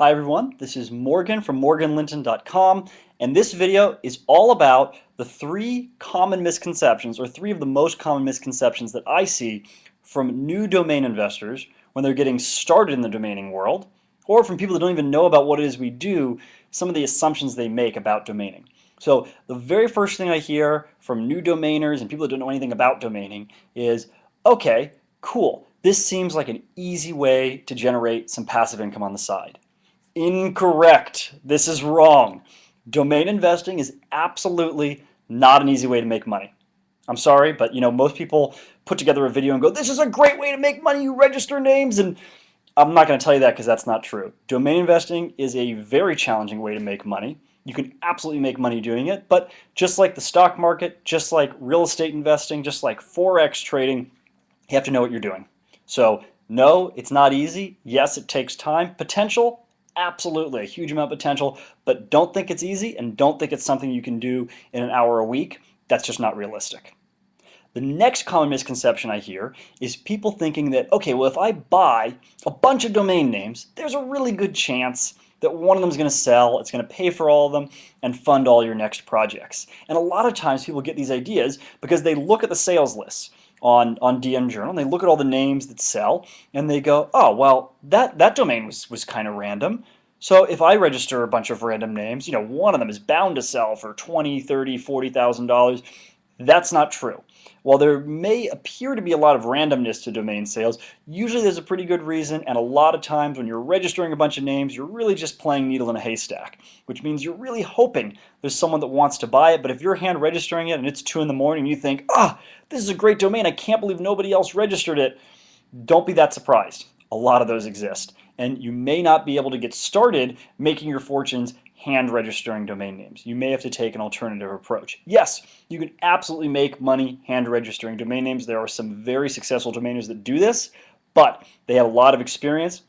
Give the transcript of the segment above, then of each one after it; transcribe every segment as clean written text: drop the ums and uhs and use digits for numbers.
Hi everyone, this is Morgan from morganlinton.com, and this video is all about the three common misconceptions, or three of the most common misconceptions that I see from new domain investors when they're getting started in the domaining world, or from people that don't even know about what it is we do, some of the assumptions they make about domaining. So the very first thing I hear from new domainers and people that don't know anything about domaining is, okay, cool, this seems like an easy way to generate some passive income on the side. Incorrect. This is wrong. Domain investing is absolutely not an easy way to make money. I'm sorry, but most people put together a video and go, this is a great way to make money. You register names, and I'm not going to tell you that because that's not true. Domain investing is a very challenging way to make money. You can absolutely make money doing it, but just like the stock market, just like real estate investing, just like Forex trading, you have to know what you're doing. So no, it's not easy. Yes, it takes time. Potential, absolutely, a huge amount of potential, but don't think it's easy and don't think it's something you can do in an hour a week. That's just not realistic. The next common misconception I hear is people thinking that, okay, well, if I buy a bunch of domain names, there's a really good chance that one of them is going to sell, it's going to pay for all of them, and fund all your next projects. And a lot of times people get these ideas because they look at the sales lists on DM Journal, and they look at all the names that sell, and they go, oh, well, that domain was kind of random. So if I register a bunch of random names, one of them is bound to sell for $20, $30, $40,000. That's not true. While there may appear to be a lot of randomness to domain sales, usually there's a pretty good reason, and a lot of times when you're registering a bunch of names, you're really just playing needle in a haystack, which means you're really hoping there's someone that wants to buy it. But if you're hand registering it and it's 2 in the morning and you think, this is a great domain, I can't believe nobody else registered it, don't be that surprised. A lot of those exist, and you may not be able to get started making your fortunes hand registering domain names. You may have to take an alternative approach. Yes, you can absolutely make money hand registering domain names. There are some very successful domainers that do this, but they have a lot of experience.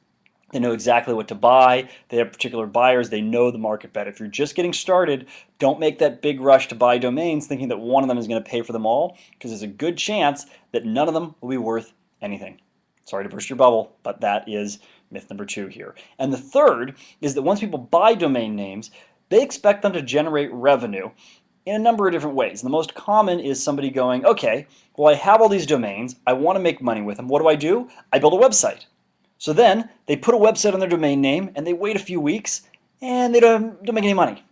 They know exactly what to buy. They have particular buyers. They know the market better. If you're just getting started, don't make that big rush to buy domains thinking that one of them is going to pay for them all, because there's a good chance that none of them will be worth anything. Sorry to burst your bubble, but that is myth number 2 here. And the third is that once people buy domain names, they expect them to generate revenue in a number of different ways. And the most common is somebody going, okay, well, I have all these domains. I want to make money with them. What do? I build a website. So then they put a website on their domain name and they wait a few weeks and they don't make any money.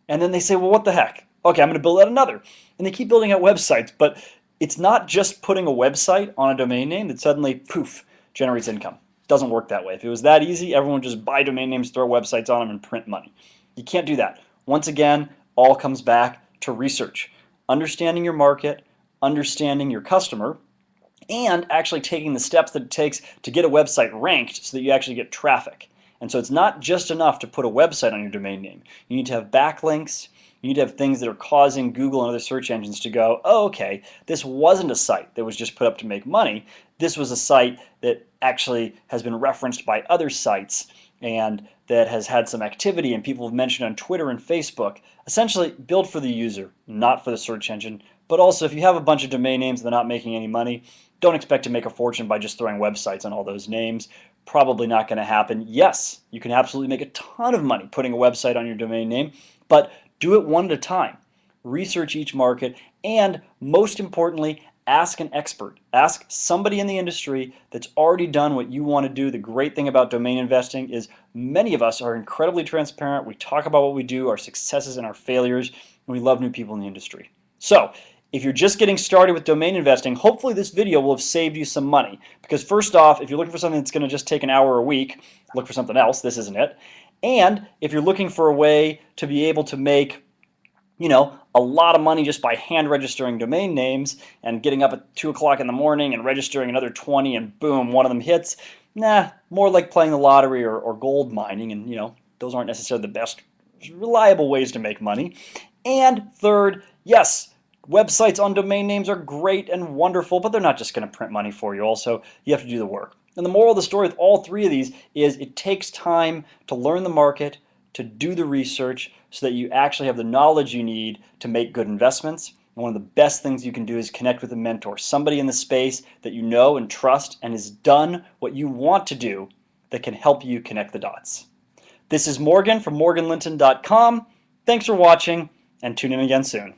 And then they say, well, what the heck? Okay, I'm going to build out another. And they keep building out websites, but it's not just putting a website on a domain name that suddenly, poof, generates income. It doesn't work that way. If it was that easy, everyone would just buy domain names, throw websites on them, and print money. You can't do that. Once again, all comes back to research. Understanding your market, understanding your customer, and actually taking the steps that it takes to get a website ranked so that you actually get traffic. And so it's not just enough to put a website on your domain name. You need to have backlinks. You need to have things that are causing Google and other search engines to go, oh, okay, this wasn't a site that was just put up to make money. This was a site that actually has been referenced by other sites and that has had some activity, and people have mentioned on Twitter and Facebook. Essentially, build for the user, not for the search engine. But also, if you have a bunch of domain names and they're not making any money, don't expect to make a fortune by just throwing websites on all those names. Probably not going to happen. Yes, you can absolutely make a ton of money putting a website on your domain name, but do it one at a time. Research each market, and most importantly, ask an expert. Ask somebody in the industry that's already done what you want to do. The great thing about domain investing is many of us are incredibly transparent. We talk about what we do, our successes and our failures, and we love new people in the industry. So if you're just getting started with domain investing, hopefully this video will have saved you some money. Because first off, if you're looking for something that's going to just take an hour a week, look for something else. This isn't it. And if you're looking for a way to be able to make a lot of money just by hand registering domain names and getting up at 2 o'clock in the morning and registering another 20 and boom, one of them hits, more like playing the lottery or gold mining, and those aren't necessarily the best reliable ways to make money. And third, yes, websites on domain names are great and wonderful, but they're not just going to print money for you. Also, you have to do the work. And the moral of the story with all three of these is it takes time to learn the market, to do the research, so that you actually have the knowledge you need to make good investments. And one of the best things you can do is connect with a mentor, somebody in the space that you know and trust and has done what you want to do that can help you connect the dots. This is Morgan from morganlinton.com. Thanks for watching, and tune in again soon.